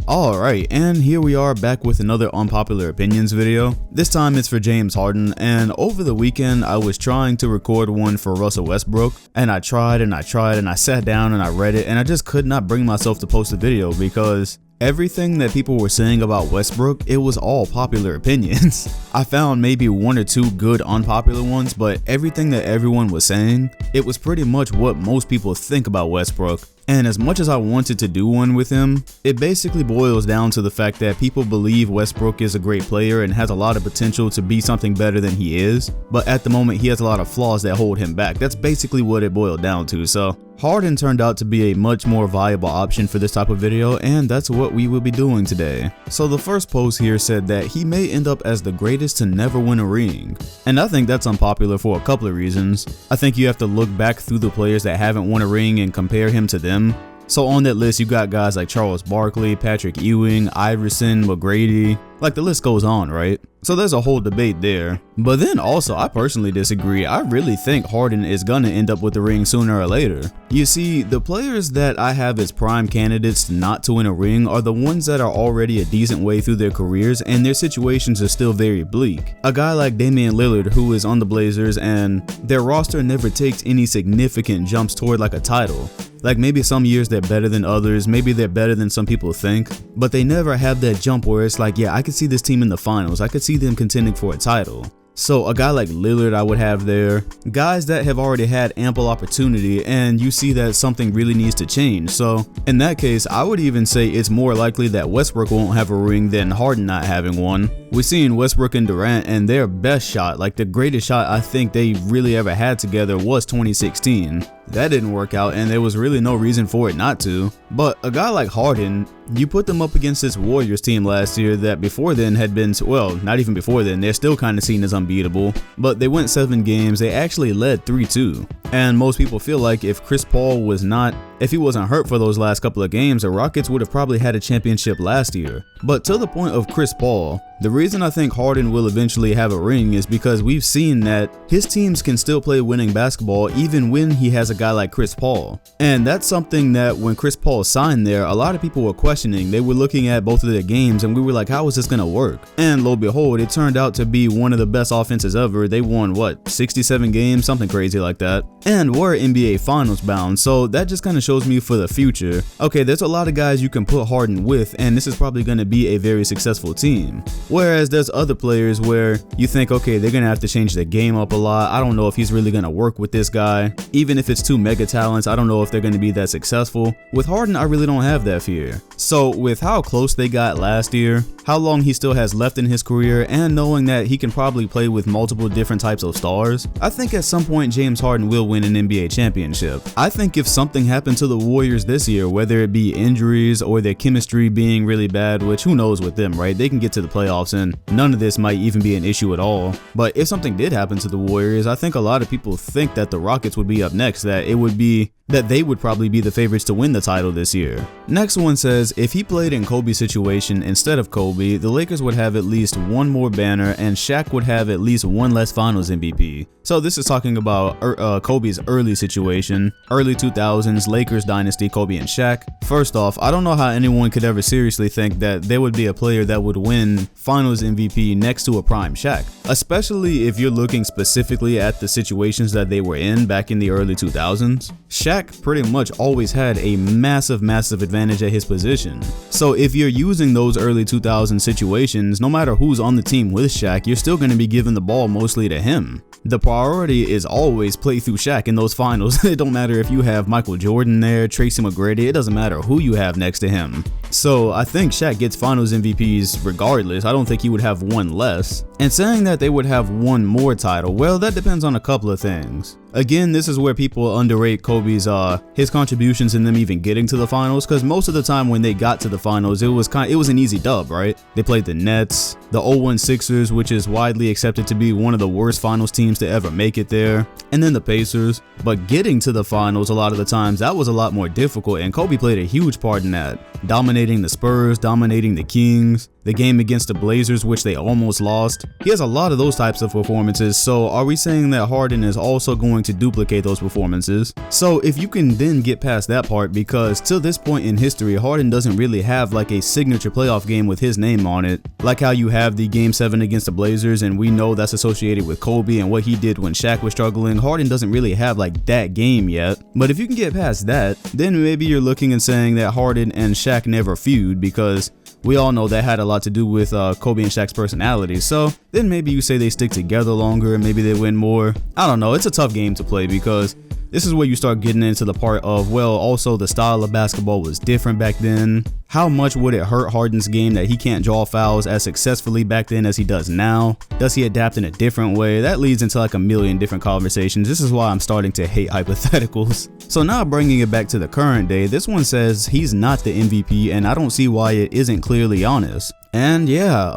Alright, and here we are back with another unpopular opinions video. This time it's for James Harden, and over the weekend I was trying to record one for Russell Westbrook, and I tried and I sat down and I read it, and I just could not bring myself to post a video because everything that people were saying about Westbrook, it was all popular opinions. I found maybe one or two good unpopular ones, but everything that everyone was saying, it was pretty much what most people think about Westbrook. And as much as I wanted to do one with him, it basically boils down to the fact that people believe Westbrook is a great player and has a lot of potential to be something better than he is, but at the moment he has a lot of flaws that hold him back. That's basically what it boiled down to. So Harden turned out to be a much more viable option for this type of video, and that's what we will be doing today. So the first post here said that he may end up as the greatest to never win a ring, and I think that's unpopular for a couple of reasons. I think you have to look back through the players that haven't won a ring and compare him to them. So on that list you got guys like Charles Barkley, Patrick Ewing, Iverson, McGrady, like the list goes on, right? So there's a whole debate there. But then also, I personally disagree. I really think Harden is gonna end up with the ring sooner or later. You see, the players that I have as prime candidates not to win a ring are the ones that are already a decent way through their careers and their situations are still very bleak. A guy like Damian Lillard, who is on the Blazers, and their roster never takes any significant jumps toward like a title. Like maybe some years they're better than others, maybe they're better than some people think, but they never have that jump where it's like, yeah, I could see this team in the finals, I could see them contending for a title. So a guy like Lillard I would have there, guys that have already had ample opportunity and you see that something really needs to change. So in that case, I would even say it's more likely that Westbrook won't have a ring than Harden not having one. We're seeing Westbrook and Durant, and their best shot, like the greatest shot I think they really ever had together, was 2016. That didn't work out and there was really no reason for it not to. But a guy like Harden, you put them up against this Warriors team last year that before then had been, well, not even before then, they're still kind of seen as unbeatable, but they went 7 games, they actually led 3-2. And most people feel like if Chris Paul was not, if he wasn't hurt for those last couple of games, the Rockets would have probably had a championship last year. But to the point of Chris Paul, the reason I think Harden will eventually have a ring is because we've seen that his teams can still play winning basketball even when he has a guy like Chris Paul. And that's something that when Chris Paul signed there, a lot of people were questioning. They were looking at both of their games and we were like, how is this gonna work? And lo and behold, it turned out to be one of the best offenses ever. They won, what, 67 games, something crazy like that, and were NBA Finals bound. So that just kind of shows me for the future, okay, there's a lot of guys you can put Harden with and this is probably going to be a very successful team. Whereas there's other players where you think, okay, they're going to have to change their game up a lot. I don't know if he's really going to work with this guy. Even if it's 2 mega talents, I don't know if they're going to be that successful. With Harden, I really don't have that fear. So with how close they got last year, how long he still has left in his career, and knowing that he can probably play with multiple different types of stars, I think at some point James Harden will win an NBA championship. I think if something happened to the Warriors this year, whether it be injuries or their chemistry being really bad, which who knows with them, right? They can get to the playoffs and none of this might even be an issue at all. But if something did happen to the Warriors, I think a lot of people think that the Rockets would be up next, that they would probably be the favorites to win the title this year. Next one says, if he played in Kobe's situation instead of Kobe, the Lakers would have at least one more banner and Shaq would have at least one less finals MVP. So this is talking about Kobe's early situation, early 2000s, Lakers dynasty, Kobe and Shaq. First off, I don't know how anyone could ever seriously think that there would be a player that would win finals MVP next to a prime Shaq, especially if you're looking specifically at the situations that they were in back in the early 2000s. Shaq pretty much always had a massive advantage at his position. So if you're using those early 2000s situations, no matter who's on the team with Shaq, you're still going to be giving the ball mostly to him. The priority is always play through Shaq in those finals. It don't matter if you have Michael Jordan there, Tracy McGrady, it doesn't matter who you have next to him. So I think Shaq gets finals MVPs regardless. I don't think he would have one less. And saying that they would have one more title, well, that depends on a couple of things. Again, this is where people underrate Kobe's his contributions in them even getting to the finals, because most of the time when they got to the finals, it was an easy dub, right? They played the Nets, the 0-1 Sixers, which is widely accepted to be one of the worst finals teams to ever make it there, and then the Pacers. But getting to the finals a lot of the times, that was a lot more difficult, and Kobe played a huge part in that, dominating the Spurs, dominating the Kings. the game against the Blazers, which they almost lost. He has a lot of those types of performances, so are we saying that Harden is also going to duplicate those performances? So if you can then get past that part, because to this point in history, Harden doesn't really have like a signature playoff game with his name on it, like how you have the Game 7 against the Blazers, and we know that's associated with Kobe and what he did when Shaq was struggling. Harden doesn't really have like that game yet. But if you can get past that, then maybe you're looking and saying that Harden and Shaq never feud, because we all know that had a lot to do with Kobe and Shaq's personality. So then maybe you say they stick together longer and maybe they win more. I don't know. It's a tough game to play, because this is where you start getting into the part of, well, also the style of basketball was different back then. How much would it hurt Harden's game that he can't draw fouls as successfully back then as he does now? Does he adapt in a different way? That leads into like a million different conversations. This is why I'm starting to hate hypotheticals. So now bringing it back to the current day, this one says he's not the MVP, and I don't see why it isn't clearly Giannis. And yeah,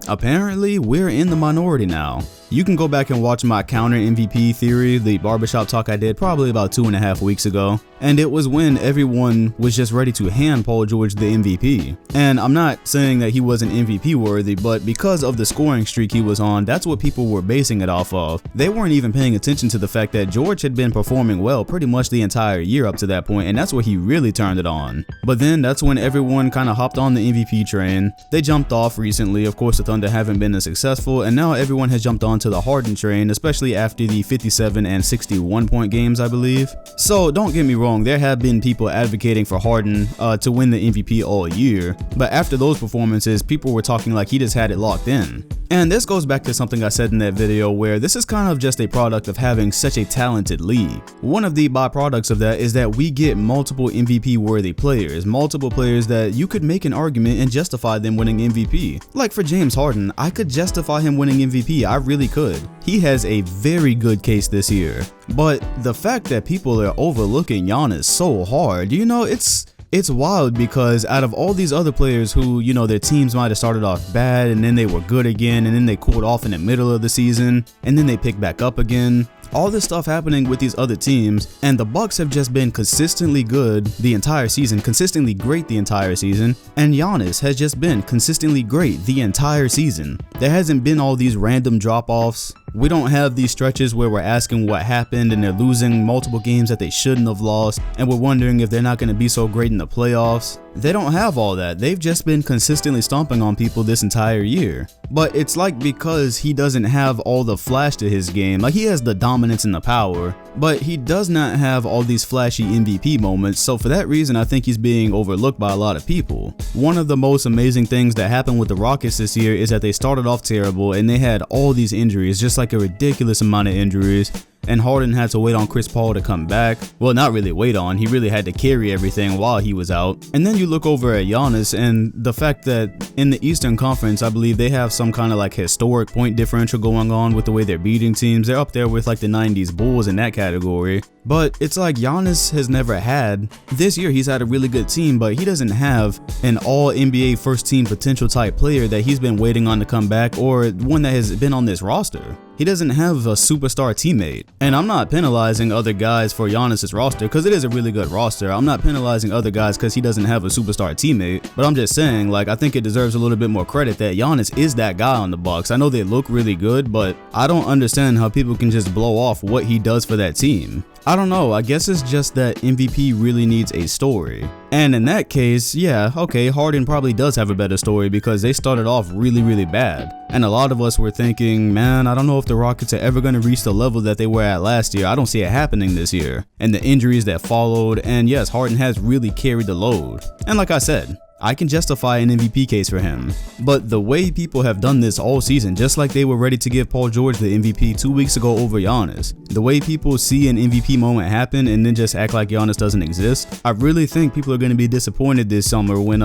apparently we're in the minority now. You can go back and watch my counter MVP theory, the barbershop talk I did probably about 2.5 weeks ago. And it was when everyone was just ready to hand Paul George the MVP. And I'm not saying that he wasn't MVP worthy, but because of the scoring streak he was on, that's what people were basing it off of. They weren't even paying attention to the fact that George had been performing well pretty much the entire year up to that point, and that's where he really turned it on. But then that's when everyone kind of hopped on the MVP train. They jumped off recently. Of course, the Thunder haven't been as successful, and now everyone has jumped on to the Harden train, especially after the 57 and 61 point games, I believe. So don't get me wrong, there have been people advocating for Harden to win the MVP all year, but after those performances, people were talking like he just had it locked in. And this goes back to something I said in that video, where this is kind of just a product of having such a talented league. One of the byproducts of that is that we get multiple MVP worthy players, multiple players that you could make an argument and justify them winning MVP. Like for James Harden, I could justify him winning MVP, I really could. He has a very good case this year. But the fact that people are overlooking Giannis so hard, you know, it's wild, because out of all these other players who, you know, their teams might have started off bad and then they were good again, and then they cooled off in the middle of the season, and then they picked back up again. All this stuff happening with these other teams, and the Bucks have just been consistently good the entire season, consistently great the entire season, and Giannis has just been consistently great the entire season. There hasn't been all these random drop-offs. We don't have these stretches where we're asking what happened and they're losing multiple games that they shouldn't have lost, and we're wondering if they're not going to be so great in the playoffs. They don't have all that. They've just been consistently stomping on people this entire year. But it's like, because he doesn't have all the flash to his game, like he has the dominance and the power, but he does not have all these flashy MVP moments, so for that reason I think he's being overlooked by a lot of people. One of the most amazing things that happened with the Rockets this year is that they started off terrible and they had all these injuries, just like a ridiculous amount of injuries. And Harden had to wait on Chris Paul to come back. Well, not really wait on, he really had to carry everything while he was out. And then you look over at Giannis, and the fact that in the Eastern Conference, I believe they have some kind of like historic point differential going on with the way they're beating teams. They're up there with like the 90s Bulls in that category. But it's like Giannis has never had, this year he's had a really good team, but he doesn't have an all NBA first team potential type player that he's been waiting on to come back, or one that has been on this roster. He doesn't have a superstar teammate. And I'm not penalizing other guys for Giannis's roster, because it is a really good roster. I'm not penalizing other guys because he doesn't have a superstar teammate, but I'm just saying, like, I think it deserves a little bit more credit that Giannis is that guy on the Bucks. I know they look really good, but I don't understand how people can just blow off what he does for that team. I don't know, I guess it's just that MVP really needs a story. And in that case, yeah, okay, Harden probably does have a better story, because they started off really bad. And a lot of us were thinking, man, I don't know if the Rockets are ever going to reach the level that they were at last year. I don't see it happening this year. And the injuries that followed, and yes, Harden has really carried the load. And like I said, I can justify an MVP case for him. But the way people have done this all season, just like they were ready to give Paul George the MVP 2 weeks ago over Giannis, the way people see an MVP moment happen and then just act like Giannis doesn't exist, I really think people are going to be disappointed this summer when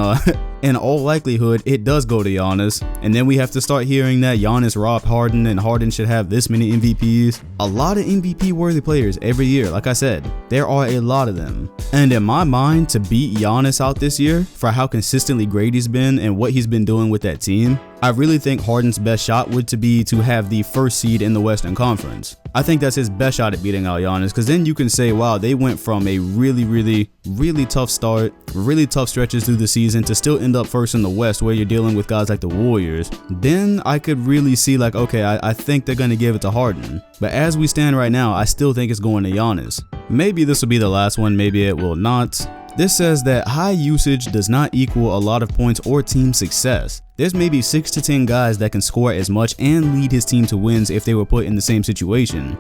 in all likelihood it does go to Giannis, and then we have to start hearing that Giannis robbed Harden and Harden should have this many MVPs. A lot of MVP worthy players every year, like I said, there are a lot of them. And in my mind, to beat Giannis out this year for how consistently great he's been and what he's been doing with that team, I really think Harden's best shot would be to have the first seed in the Western Conference. I think that's his best shot at beating out Giannis, because then you can say, wow, they went from a really tough start, really tough stretches through the season to still end up first in the West, where you're dealing with guys like the Warriors. Then I could really see like, okay, I think they're going to give it to Harden. But as we stand right now, I still think it's going to Giannis. Maybe this will be the last one, maybe it will not. This says that high usage does not equal a lot of points or team success. There's maybe 6 to 10 guys that can score as much and lead his team to wins if they were put in the same situation.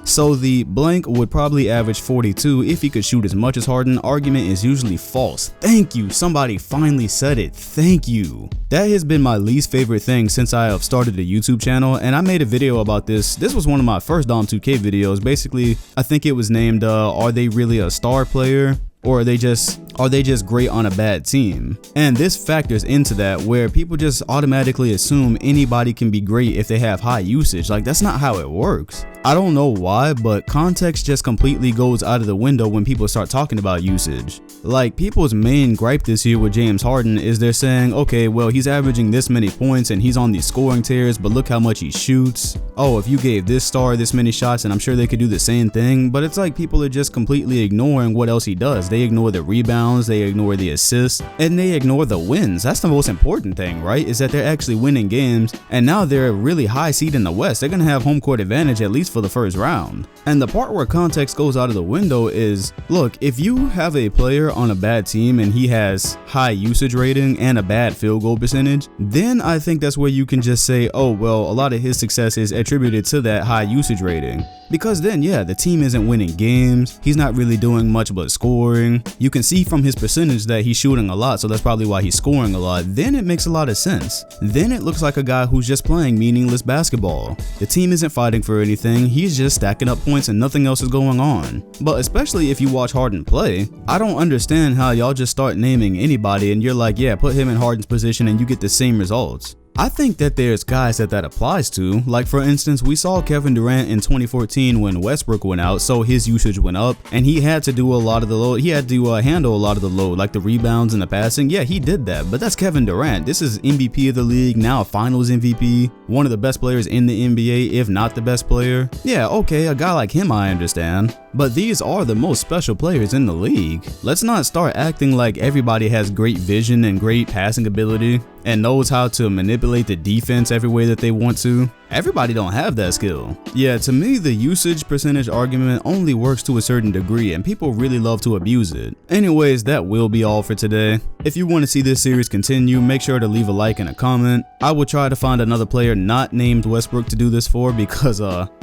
So the blank would probably average 42 if he could shoot as much as Harden. Argument is usually false. Thank you, somebody finally said it. Thank you. That has been my least favorite thing since I have started a YouTube channel, and I made a video about this. This was one of my first Dom 2K videos. Basically, I think it was named are they really a star player? Or are they just great on a bad team? And this factors into that, where people just automatically assume anybody can be great if they have high usage. Like, that's not how it works. I don't know why, but context just completely goes out of the window when people start talking about usage. Like, people's main gripe this year with James Harden is they're saying, okay, well, he's averaging this many points and he's on these scoring tears, but look how much he shoots. Oh, if you gave this star this many shots, and I'm sure they could do the same thing. But it's like people are just completely ignoring what else he does. They ignore the rebounds, they ignore the assists, and they ignore the wins. That's the most important thing, right? Is that they're actually winning games, and now they're a really high seed in the West. They're gonna have home court advantage at least for the first round. And the part where context goes out of the window is, look, if you have a player on a bad team and he has high usage rating and a bad field goal percentage, then I think that's where you can just say, oh, well, a lot of his success is attributed to that high usage rating. Because then, yeah, the team isn't winning games, he's not really doing much but scoring. You can see from his percentage that he's shooting a lot, so that's probably why he's scoring a lot. Then it makes a lot of sense. Then it looks like a guy who's just playing meaningless basketball. The team isn't fighting for anything, he's just stacking up points and nothing else is going on. But especially if you watch Harden play, I don't understand how y'all just start naming anybody and you're like, yeah, put him in Harden's position and you get the same results. I think that there's guys that applies to. Like, for instance, we saw Kevin Durant in 2014 when Westbrook went out, so his usage went up and he had to do a lot of the load. He had to handle a lot of the load, like the rebounds and the passing. Yeah, he did that, but that's Kevin Durant. This is MVP of the league, now a finals MVP, one of the best players in the NBA, if not the best player. Yeah, okay, a guy like him I understand. But these are the most special players in the league. Let's not start acting like everybody has great vision and great passing ability and knows how to manipulate the defense every way that they want to. Everybody don't have that skill. Yeah, to me, the usage percentage argument only works to a certain degree and people really love to abuse it. Anyways, that will be all for today. If you want to see this series continue, make sure to leave a like and a comment. I will try to find another player not named Westbrook to do this for, because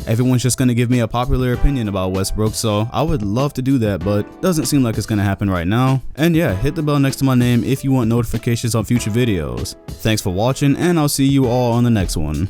everyone's just gonna give me a popular opinion about Westbrook, so I would love to do that, but doesn't seem like it's gonna happen right now. And yeah, hit the bell next to my name if you want notifications on future videos. Thanks for watching, and I'll see you all on the next one.